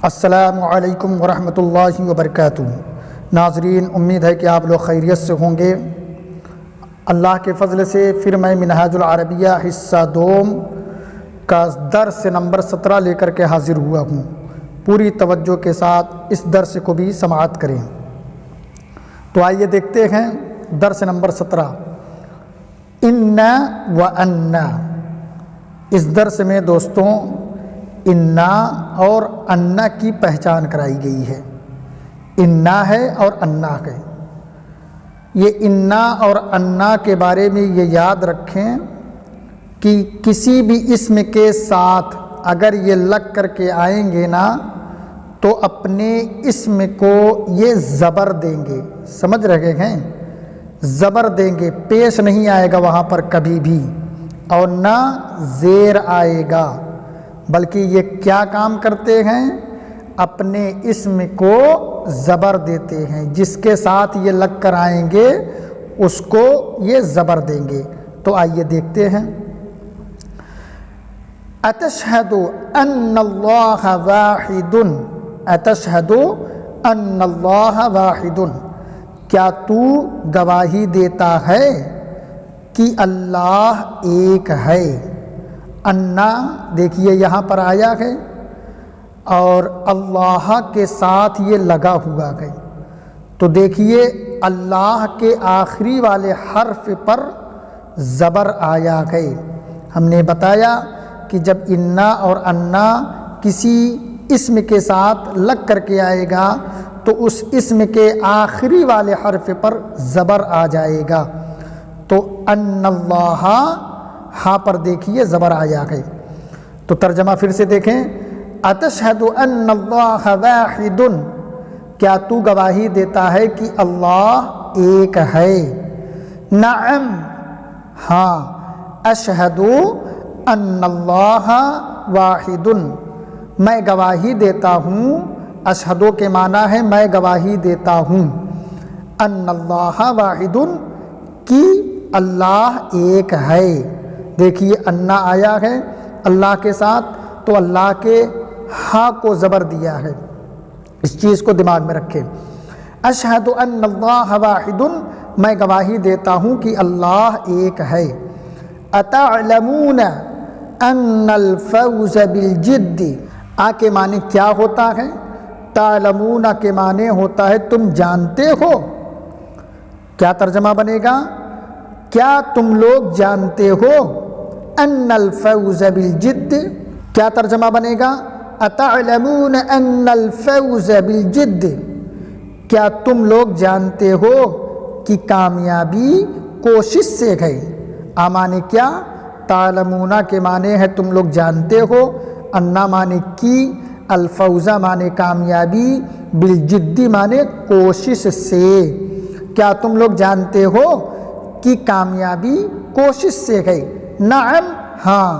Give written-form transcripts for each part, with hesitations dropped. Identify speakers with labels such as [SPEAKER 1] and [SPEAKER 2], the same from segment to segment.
[SPEAKER 1] السلام علیکم ورحمۃ اللہ وبرکاتہ۔ ناظرین، امید ہے کہ آپ لوگ خیریت سے ہوں گے۔ اللہ کے فضل سے پھر میں منہاج العربیہ حصہ دوم کا درس نمبر 17 لے کر کے حاضر ہوا ہوں۔ پوری توجہ کے ساتھ اس درس کو بھی سماعت کریں۔ تو آئیے دیکھتے ہیں درس نمبر 17، انا و انا۔ اس درس میں دوستوں انا اور انا کی پہچان کرائی گئی ہے۔ انا ہے اور انا ہے۔ یہ انا اور انا کے بارے میں یہ یاد رکھیں کہ کسی بھی اسم کے ساتھ اگر یہ لگ کر کے آئیں گے نا تو اپنے اسم کو یہ زبر دیں گے۔ سمجھ رہے ہیں؟ زبر دیں گے، پیش نہیں آئے گا وہاں پر کبھی بھی، اور نہ زیر آئے گا، بلکہ یہ کیا کام کرتے ہیں؟ اپنے اسم کو زبر دیتے ہیں۔ جس کے ساتھ یہ لگ کر آئیں گے اس کو یہ زبر دیں گے۔ تو آئیے دیکھتے ہیں، اتشہد ان اللہ واحد، اتشہد ان اللہ واحد، کیا تو گواہی دیتا ہے کہ اللہ ایک ہے؟ انا دیکھیے یہاں پر آیا ہے اور اللہ کے ساتھ یہ لگا ہوا ہے، تو دیکھیے اللہ کے آخری والے حرف پر زبر آیا ہے۔ ہم نے بتایا کہ جب انا اور انا کسی اسم کے ساتھ لگ کر کے آئے گا تو اس اسم کے آخری والے حرف پر زبر آ جائے گا۔ تو ان اللہ، ہاں پر دیکھیے زبر آیا ہے۔ تو ترجمہ پھر سے دیکھیں، اتشہد ان اللہ واحد، کیا تو گواہی دیتا ہے کہ اللہ ایک ہے؟ نعم، ہاں، اشہد ان اللہ واحد، میں گواہی دیتا ہوں۔ اشہدو کے معنی ہے میں گواہی دیتا ہوں، ان اللہ واحد، کہ اللہ ایک ہے۔ دیکھیے انا آیا ہے اللہ کے ساتھ، تو اللہ کے ہاں کو زبر دیا ہے۔ اس چیز کو دماغ میں رکھیں، اشہد ان اللہ واحد، میں گواہی دیتا ہوں کہ اللہ ایک ہے۔ اتعلمون ان الفوز بالجد، آ کے معنی کیا ہوتا ہے؟ تعلمون کے معنی ہوتا ہے تم جانتے ہو۔ کیا ترجمہ بنے گا؟ کیا تم لوگ جانتے ہو؟ ان الفوز بالجد، کیا ترجمہ بنے گا؟ اتعلمون ان الفوز بالجد، کیا تم لوگ جانتے ہو کہ کامیابی کوشش سے ہے۔ معنی کیا؟ تعلمون کے معنی ہے تم لوگ جانتے ہو، انا معنی کی، الفوزہ معنی کامیابی، بالجدی معنی کوشش سے۔ کیا تم لوگ جانتے ہو کہ کامیابی کوشش سے ہے؟ نعم، ہاں،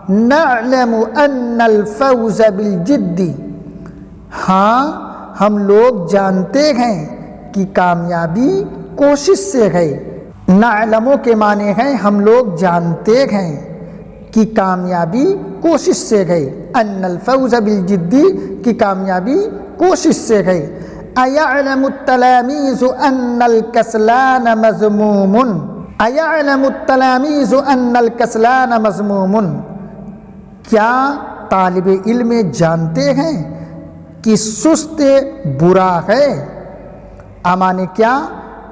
[SPEAKER 1] نعلم ان الفوز بالجد، ہاں ہم لوگ جانتے ہیں کہ کامیابی کوشش سے ہے۔ نعلمو کے معنی ہے ہم لوگ جانتے ہیں کہ کامیابی کوشش سے ہے۔ ان الفوز بالجد، کی کامیابی کوشش سے ہے۔ ایعلم التلاميذ ان الکسلان مذموم، ایعلم التلاميذ ان الکسلان مذموم، کیا طالب علم جانتے ہیں کہ سست برا ہے؟ معنی کیا؟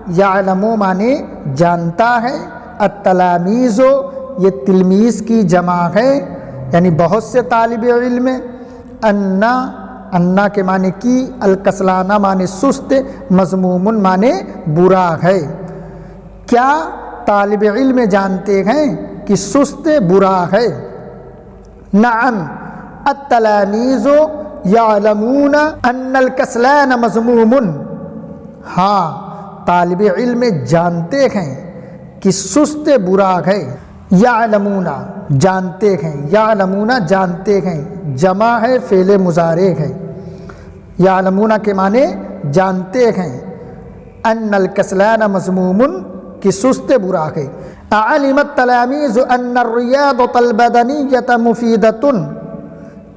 [SPEAKER 1] یعلمو معنی جانتا ہے، التلاميذ یہ تلمیذ کی جمع ہے، یعنی بہت سے طالب علم۔ انا کے معنی کی، الکسلانہ معنی سست، مذموم معنی برا ہے۔ کیا طالب علم جانتے ہیں کہ سست برا ہے؟ نعم التلاميذ يعلمون ان الکسلان مذموم، ہاں طالب علم جانتے ہیں کہ سست برا ہے۔ یعلمون جانتے ہیں، یعلمون جانتے ہیں، جمع ہے فعل مضارع ہے۔ یعلمون کے معنی جانتے ہیں، ان الکسلان مذموم کہ سست برا ہے۔ علم التلاميذ ان الرياضة البدنية مفيدة،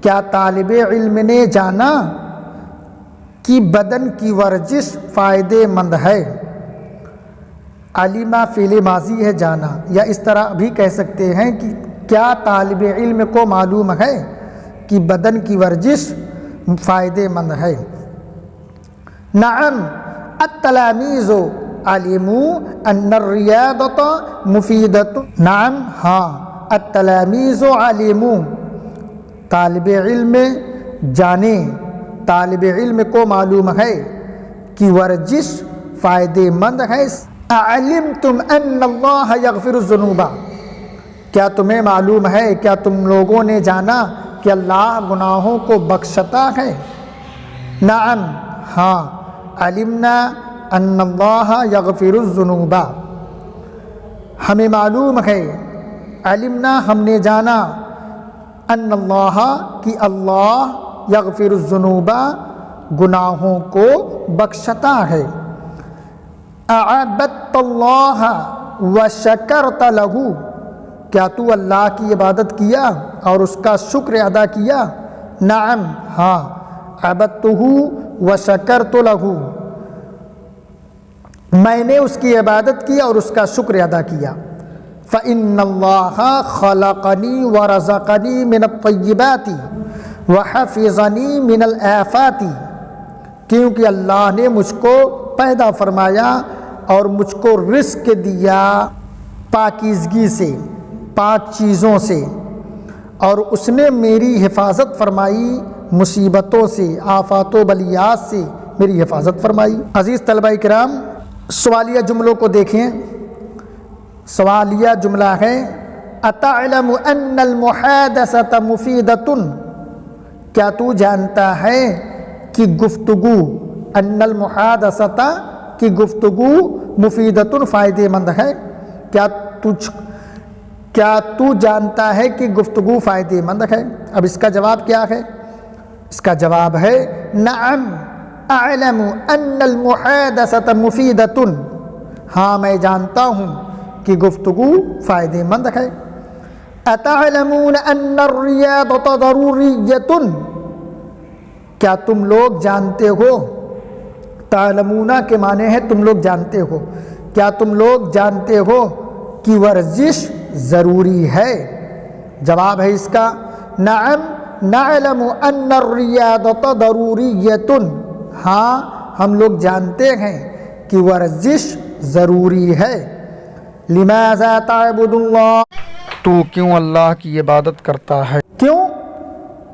[SPEAKER 1] کیا طالب علم نے جانا کہ بدن کی ورزش فائدے مند ہے۔ علمہ فعل ماضی ہے جانا، یا اس طرح بھی کہہ سکتے ہیں کہ کیا طالب علم کو معلوم ہے کہ بدن کی ورزش فائدے مند ہے۔ نعم التلامیذ علموا ان الریاضۃ مفیدۃ۔ نعم ہاں، التلامیذ علموا طالب علم جانے، طالب علم کو معلوم ہے کہ ورزش فائدے مند ہے۔ اعلمتم ان اللہ یغفر الذنوب، کیا تمہیں معلوم ہے، کیا تم لوگوں نے جانا کہ اللہ گناہوں کو بخشتا ہے؟ نعم ہاں، علمنا ان اللہ یغفر الذنوب، ہمیں معلوم ہے، علمنا ہم نے جانا، ان اللہ کہ اللہ یغفر الذنوب گناہوں کو بخشتا ہے۔ اعبدت اللہ وشکرت لہ، کیا تو اللہ کی عبادت کیا اور اس کا شکر ادا کیا؟ نعم ہاں، عبدتہ وشکرت لہ، میں نے اس کی عبادت کی اور اس کا شکر ادا کیا۔ فإن اللہ خلقنی ورزقنی من الطیبات وحفظنی من الآفات، کیونکہ اللہ نے مجھ کو پیدا فرمایا اور مجھ کو رزق دیا پاکیزگی سے، پاک چیزوں سے، اور اس نے میری حفاظت فرمائی مصیبتوں سے، آفات و بلیات سے میری حفاظت فرمائی۔ عزیز طلبہ کرام، سوالیہ جملوں کو دیکھیں۔ سوالیہ جملہ ہے اتعلم ان المحادثۃ مفیدۃ، کیا تو جانتا ہے کہ گفتگو، ان المحادثۃ کی گفتگو مفیدۃ فائدے مند ہے؟ کیا تو جانتا ہے کہ گفتگو فائدے مند ہے؟ اب اس کا جواب کیا ہے؟ اس کا جواب ہے نعم اعلم ان المحادثۃ مفیدۃ، ہاں میں جانتا ہوں کہ گفتگو فائدے مند ہے۔ اتعلمون ان الریاضۃ ضروریۃ، کیا تم لوگ جانتے ہو، تعلمون کے معنی ہے تم لوگ جانتے ہو، کیا تم لوگ جانتے ہو کہ ورزش ضروری ہے؟ جواب ہے اس کا نعم نعلم ان الریاضۃ ضروریۃ، ہاں ہم لوگ جانتے ہیں کہ ورزش ضروری ہے۔ لماذا تعبد اللہ، تو کیوں اللہ کی عبادت کرتا ہے؟ کیوں؟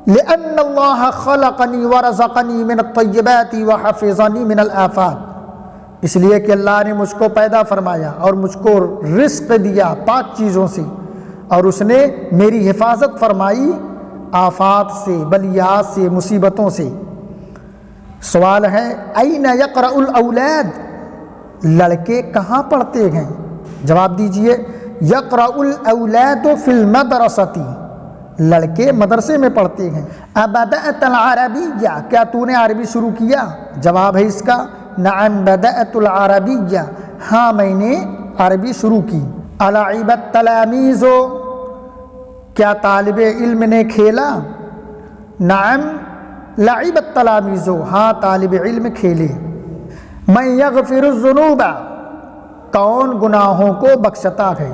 [SPEAKER 1] لأن اللہ خلقنی ورزقنی من الطیبات وحفظنی من الآفات، اس لیے کہ اللہ نے مجھ کو پیدا فرمایا اور مجھ کو رزق دیا پاک چیزوں سے، اور اس نے میری حفاظت فرمائی آفات سے، بلیات سے، مصیبتوں سے۔ سوال ہے این یقرأ الاولاد، لڑکے کہاں پڑھتے ہیں؟ جواب دیجئے یقرأ الاولاد فی المدرسۃ، لڑکے مدرسے میں پڑھتے ہیں۔ ابدأت العربیہ، کیا تو نے عربی شروع کیا؟ جواب ہے اس کا نعم بدأت العربیہ، ہاں میں نے عربی شروع کی۔ العب التلامیذ، کیا طالب علم نے کھیلا؟ نعم لعب التلامیذ، ہاں طالب علم کھیلے۔ من یغفر الذنوب، کون گناہوں کو بخشتا ہے؟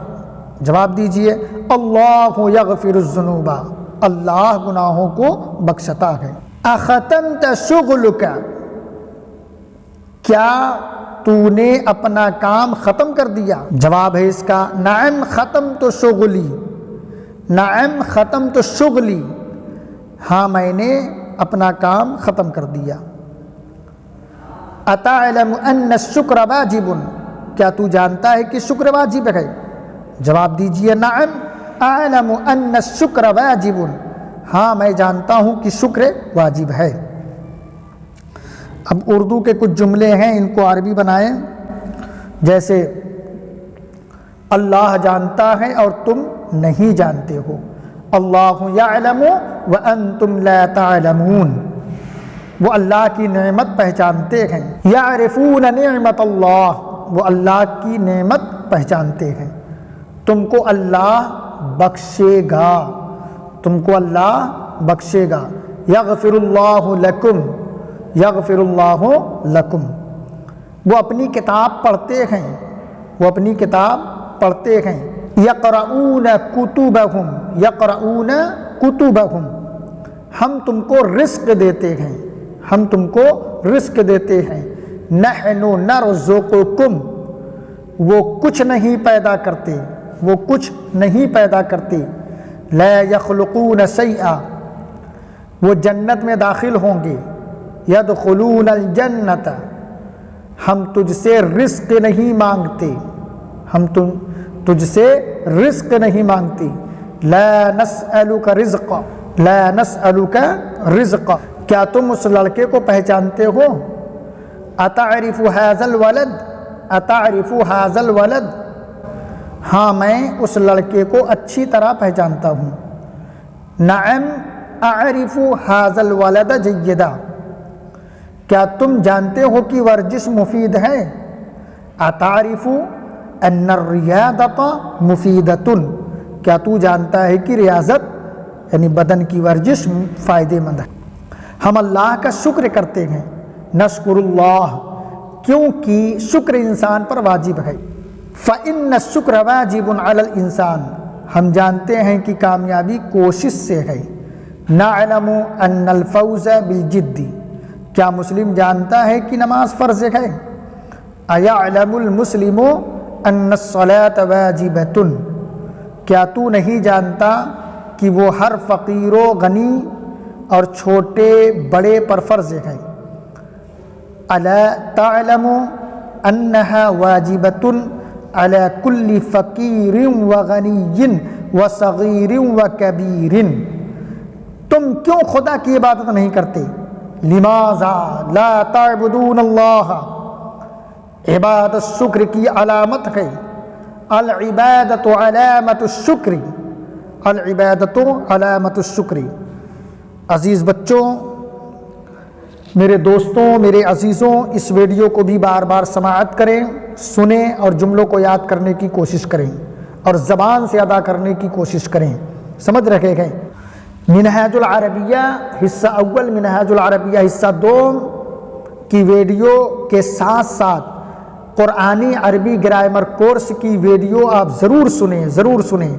[SPEAKER 1] جواب دیجئے اللہ یغفر الذنوب، اللہ گناہوں کو بخشتا ہے۔ اختمت شغلک، کیا تو نے اپنا کام ختم کر دیا؟ جواب ہے اس کا نعم ختمت شغلی، نعم ختمت شغلی، ہاں میں نے اپنا کام ختم کر دیا۔ اتعلم ان الشکر واجب، کیا تو جانتا ہے کہ شکر واجب ہے؟ جواب دیجئے نعم اعلم ان الشکر واجب، ہاں میں جانتا ہوں کہ شکر واجب ہے۔ اب اردو کے کچھ جملے ہیں، ان کو عربی بنائیں۔ جیسے اللہ جانتا ہے اور تم نہیں جانتے ہو، اللہ یعلم وانتم لا تعلمون، وہ اللہ کی نعمت پہچانتے ہیں۔ یعرفون نعمت اللہ، وہ اللہ کی نعمت پہچانتے ہیں۔ تم کو اللہ بخشے گا، تم کو اللہ بخشے گا۔ یغفر اللہ لکم، یغفر اللہ لکم، وہ اپنی کتاب پڑھتے ہیں، وہ اپنی کتاب پڑھتے ہیں، یقرؤون کتبہم، یقرؤون کتبہم، ہم تم کو رزق دیتے ہیں، ہم تم کو رزق دیتے ہیں، نحن نرزقکم، وہ کچھ نہیں پیدا کرتے، وہ کچھ نہیں پیدا کرتے، لا یخلقون شیئا، وہ جنت میں داخل ہوں گے، یدخلون الجنت، ہم تجھ سے رزق نہیں مانگتے، ہم تجھ سے رزق نہیں مانگتے، لا نسألک رزقا، لا نسألک رزقا، کیا تم اس لڑکے کو پہچانتے ہو؟ اتعرف ھذا الولد، اتعرف ھذا الولد، ہاں میں اس لڑکے کو اچھی طرح پہچانتا ہوں، نعم اعرف ھذا الولد جیدا، کیا تم جانتے ہو کہ ورزش مفید ہے؟ اتعرف ان الریاضۃ مفیدۃ، کیا تو جانتا ہے کہ ریاضت یعنی بدن کی ورزش فائدے مند ہے؟ ہم اللہ کا شکر کرتے ہیں، نشکر اللہ، کیونکہ شکر انسان پر واجب ہے، فإن الشکر واجب علی الانسان، ہم جانتے ہیں کہ کامیابی کوشش سے ہے، نعلم ان الفوز بالجد، کیا مسلم جانتا ہے کہ نماز فرض ہے؟ ایعلم المسلم ان الصلاۃ واجبۃ، کیا تو نہیں جانتا کہ وہ ہر فقیر و غنی اور چھوٹے بڑے پر فرض ہے؟ الا تعلم انها واجبۃ علی کل فقیر وغنی وصغیر وکبیر، تم کیوں خدا کی عبادت نہیں کرتے؟ لماذا لا تعبدون اللہ، عبادت شکر کی علامت ہے، العبادت علامت الشکر، العبادت علامت الشکر۔ عزیز بچوں، میرے دوستوں، میرے عزیزوں، اس ویڈیو کو بھی بار بار سماعت کریں، سنیں اور جملوں کو یاد کرنے کی کوشش کریں اور زبان سے ادا کرنے کی کوشش کریں، سمجھ رکھے گئے؟ منہاج العربیہ حصہ اول، منہاج العربیہ حصہ دوم کی ویڈیو کے ساتھ ساتھ قرآنی عربی گرامر کورس کی ویڈیو آپ ضرور سنیں، ضرور سنیں،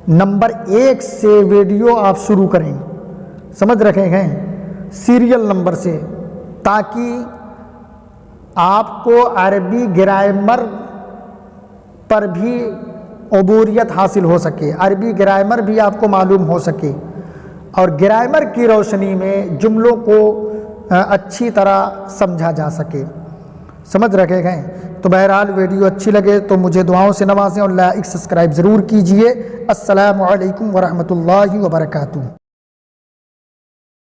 [SPEAKER 1] نمبر 1 سے ویڈیو آپ شروع کریں، سمجھ رکھے گئے؟ سیریل نمبر سے، تاکہ آپ کو عربی گرامر پر بھی عبوریت حاصل ہو سکے، عربی گرامر بھی آپ کو معلوم ہو سکے، اور گرامر کی روشنی میں جملوں کو اچھی طرح سمجھا جا سکے، سمجھ رکھے گئے؟ تو بہرحال ویڈیو اچھی لگے تو مجھے دعاؤں سے نوازیں اور لائک سبسکرائب ضرور کیجئے۔ السلام علیکم ورحمۃ اللہ وبرکاتہ۔